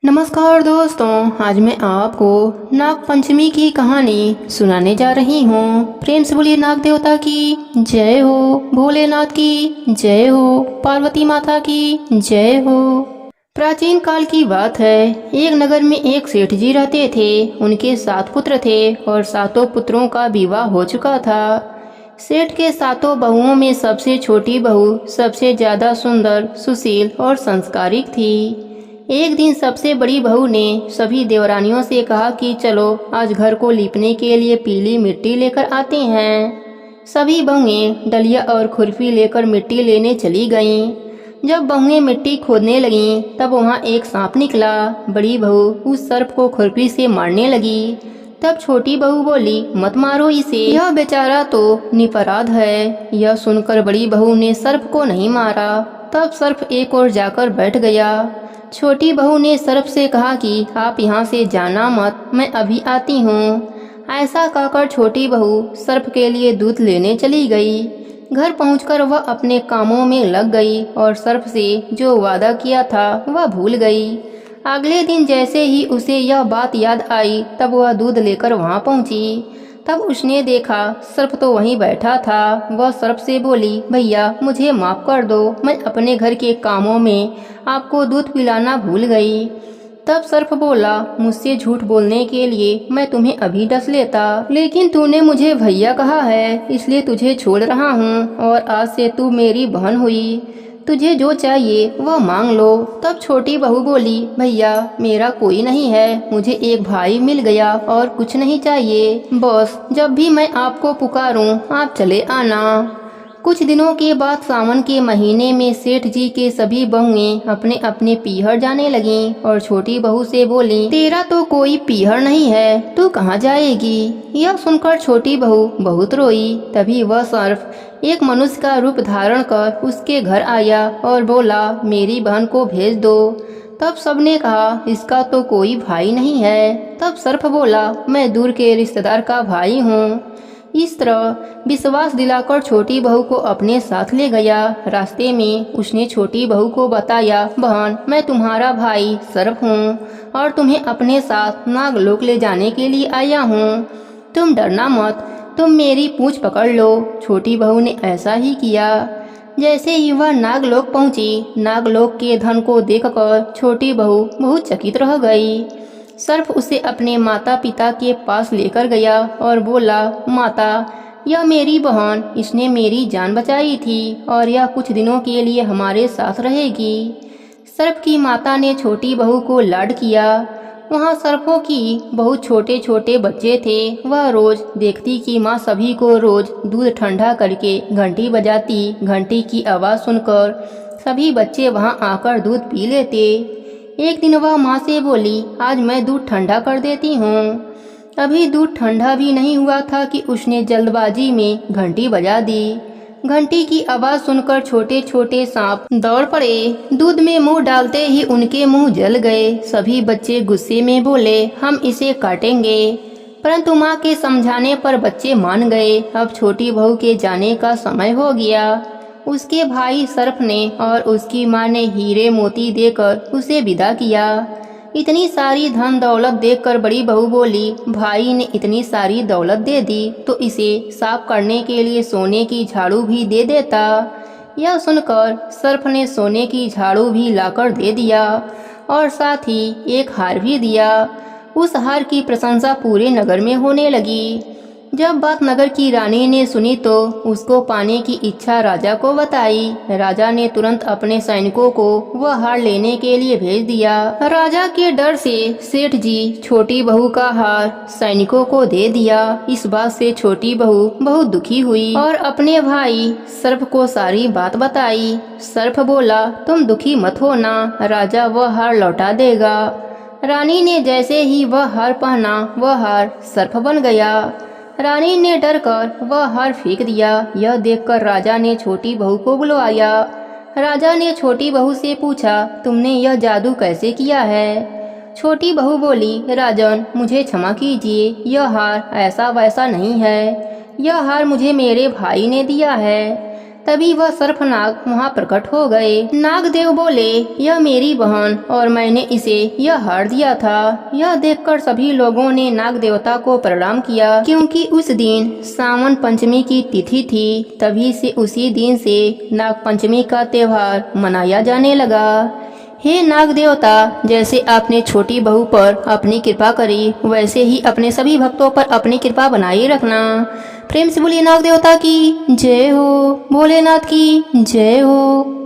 नमस्कार दोस्तों, आज मैं आपको नाग पंचमी की कहानी सुनाने जा रही हूँ। प्रेम से बोलिए नाग देवता की जय हो, भोलेनाथ की जय हो, पार्वती माता की जय हो। प्राचीन काल की बात है। एक नगर में एक सेठ जी रहते थे। उनके 7 पुत्र थे और 7 पुत्रों का विवाह हो चुका था। सेठ के 7 बहुओं में सबसे छोटी बहू सबसे ज्यादा सुंदर, सुशील और संस्कारिक थी। एक दिन सबसे बड़ी बहू ने सभी देवरानियों से कहा कि चलो आज घर को लीपने के लिए पीली मिट्टी लेकर आते हैं। सभी बहुएं डलिया और खुरपी लेकर मिट्टी लेने चली गईं। जब बहुएं मिट्टी खोदने लगीं तब वहां एक सांप निकला। बड़ी बहू उस सर्प को खुरपी से मारने लगी। तब छोटी बहू बोली, मत मारो इसे, यह बेचारा तो निरपराध है। यह सुनकर बड़ी बहू ने सर्प को नहीं मारा। तब सर्प एक ओर जाकर बैठ गया। छोटी बहू ने सर्प से कहा कि आप यहाँ से जाना मत, मैं अभी आती हूँ। ऐसा कहकर छोटी बहू सर्प के लिए दूध लेने चली गई। घर पहुंचकर वह अपने कामों में लग गई और सर्प से जो वादा किया था वह भूल गई। अगले दिन जैसे ही उसे यह बात याद आई तब वह दूध लेकर वहां पहुंची। तब उसने देखा सर्प तो वहीं बैठा था। वह सर्प से बोली, भैया मुझे माफ कर दो, मैं अपने घर के कामों में आपको दूध पिलाना भूल गई। तब सर्प बोला, मुझसे झूठ बोलने के लिए मैं तुम्हें अभी डस लेता, लेकिन तूने मुझे भैया कहा है इसलिए तुझे छोड़ रहा हूँ और आज से तू मेरी बहन हुई। तुझे जो चाहिए वह मांग लो। तब छोटी बहू बोली, भैया मेरा कोई नहीं है, मुझे एक भाई मिल गया और कुछ नहीं चाहिए। बस जब भी मैं आपको पुकारूं आप चले आना। कुछ दिनों के बाद सावन के महीने में सेठ जी के सभी बहुएं अपने अपने पीहर जाने लगीं और छोटी बहू से बोली, तेरा तो कोई पीहर नहीं है, तू कहाँ जाएगी। यह सुनकर छोटी बहू बहुत रोई। तभी वह सर्प एक मनुष्य का रूप धारण कर उसके घर आया और बोला, मेरी बहन को भेज दो। तब सबने कहा, इसका तो कोई भाई नहीं है। तब सर्प बोला, मैं दूर के रिश्तेदार का भाई हूँ। इस तरह विश्वास दिलाकर छोटी बहू को अपने साथ ले गया। रास्ते में उसने छोटी बहू को बताया, बहन मैं तुम्हारा भाई सर्प हूँ और तुम्हें अपने साथ नागलोक ले जाने के लिए आया हूँ। तुम डरना मत, तुम मेरी पूंछ पकड़ लो। छोटी बहू ने ऐसा ही किया। जैसे ही वह नागलोक पहुंची, नागलोक के धन को देखकर छोटी बहू बहुत चकित रह गई। सर्प उसे अपने माता पिता के पास लेकर गया और बोला, माता यह मेरी बहन, इसने मेरी जान बचाई थी और यह कुछ दिनों के लिए हमारे साथ रहेगी। सर्प की माता ने छोटी बहू को लाड किया। वहाँ सर्पों की बहुत छोटे छोटे बच्चे थे। वह रोज देखती कि माँ सभी को रोज दूध ठंडा करके घंटी बजाती। घंटी की आवाज़ सुनकर सभी बच्चे वहाँ आकर दूध पी लेते। एक दिन वह माँ से बोली, आज मैं दूध ठंडा कर देती हूँ। अभी दूध ठंडा भी नहीं हुआ था कि उसने जल्दबाजी में घंटी बजा दी। घंटी की आवाज़ सुनकर छोटे छोटे सांप दौड़ पड़े। दूध में मुंह डालते ही उनके मुंह जल गए। सभी बच्चे गुस्से में बोले, हम इसे काटेंगे। परंतु माँ के समझाने पर बच्चे मान गए। अब छोटी बहू के जाने का समय हो गया। उसके भाई सर्प ने और उसकी माँ ने हीरे मोती देकर उसे विदा किया। इतनी सारी धन दौलत देखकर बड़ी बहू बोली, भाई ने इतनी सारी दौलत दे दी तो इसे साफ करने के लिए सोने की झाड़ू भी दे देता। यह सुनकर सर्प ने सोने की झाड़ू भी लाकर दे दिया और साथ ही एक हार भी दिया। उस हार की प्रशंसा पूरे नगर में होने लगी। जब बात नगर की रानी ने सुनी तो उसको पाने की इच्छा राजा को बताई। राजा ने तुरंत अपने सैनिकों को वह हार लेने के लिए भेज दिया। राजा के डर से सेठ जी छोटी बहू का हार सैनिकों को दे दिया। इस बात से छोटी बहू बहुत दुखी हुई और अपने भाई सर्प को सारी बात बताई। सर्प बोला, तुम दुखी मत होना, राजा वह हार लौटा देगा। रानी ने जैसे ही वह हार पहना वह हार सर्प बन गया। रानी ने डर कर वह हार फेंक दिया। यह देखकर राजा ने छोटी बहू को बुलवाया। राजा ने छोटी बहू से पूछा, तुमने यह जादू कैसे किया है। छोटी बहू बोली, राजन मुझे क्षमा कीजिए, यह हार ऐसा वैसा नहीं है, यह हार मुझे मेरे भाई ने दिया है। तभी वह सर्पनाग वहाँ प्रकट हो गए। नागदेव बोले, यह मेरी बहन और मैंने इसे यह हार दिया था। यह देखकर सभी लोगों ने नाग देवता को प्रणाम किया, क्योंकि उस दिन सावन पंचमी की तिथि थी। तभी से उसी दिन से नाग पंचमी का त्योहार मनाया जाने लगा। हे नाग देवता, जैसे आपने छोटी बहू पर अपनी कृपा करी, वैसे ही अपने सभी भक्तों पर अपनी कृपा बनाए रखना। प्रेम से बोलिए नाग देवता की जय हो, भोलेनाथ की जय हो।